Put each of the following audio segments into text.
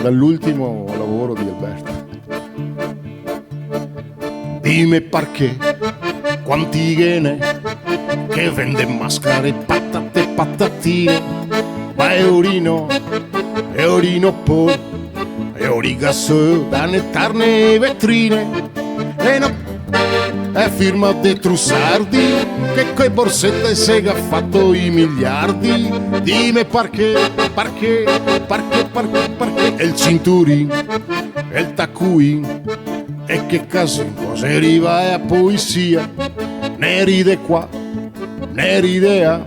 Dall'ultimo lavoro di Alberto. Dime perché, quanti ghene che vende maschere, patate e patatine, ma è orino poi, è origasso da nettarne vetrine, e no, è firma dei trussardi, che coi borsette sega ha fatto i miliardi. Dime perché, e il cinturino, e il taccuin, e che caso, cosa arriva è a poesia, ne ride qua, ne ridea,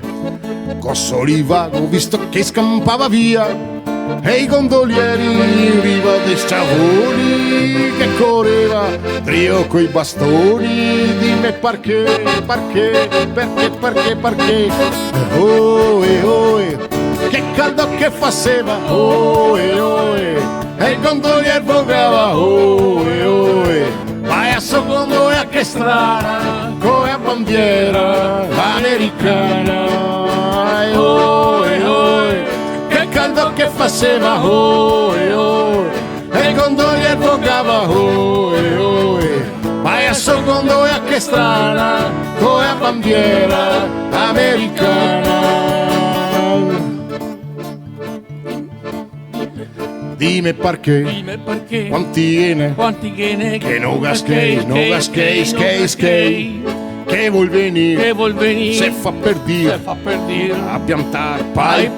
cosso rivago visto che scampava via, e i gondolieri in riva dei sciavoni, che correva trio coi bastoni. Dimmi perché, che caldo che faceva, e il gondolier vogava, vai a secondo e a che strana, come a bandiera americana, che caldo che faceva, e il gondolier vogava, vai a secondo e a che strana, come a bandiera americana. Dime perché, quanti ghene, che non gaschei, che vuol venire, se fa per dire, a piantare, pai,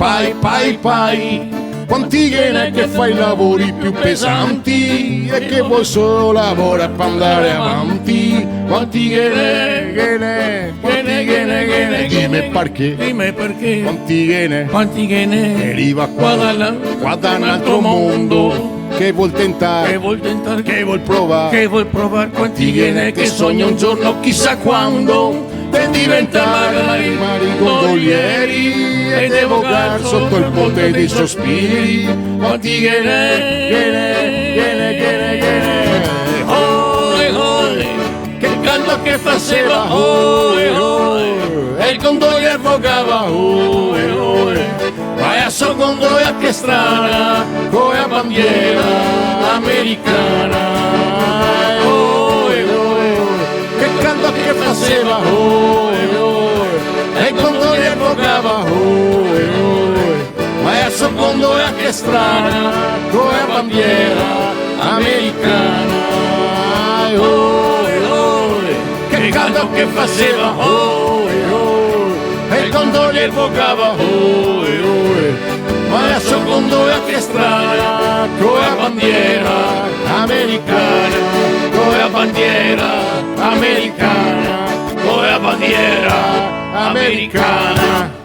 quanti ghene che fai i lavori più pesanti, e che vuoi solo lavorare per andare avanti, quanti ghene, dime perché, quanti ghene, che arriva qua da un altro mondo, che vuol tentare, che vuol provare, quanti ghene che sogna un giorno chissà quando per diventare marigondolieri e devogar sotto il ponte dei sospiri, quanti ghene, che canto che faceva, e il gondolier vogava, vai a secondo e a che strana, come a bandiera americana, che canto che faceva, e il gondolier vogava, vai a secondo e a che strana, come a bandiera americana, che canto che faceva, e il gondolier vogava, ma a secondo e a che strana, come a bandiera americana, come a bandiera americana, come a bandiera americana.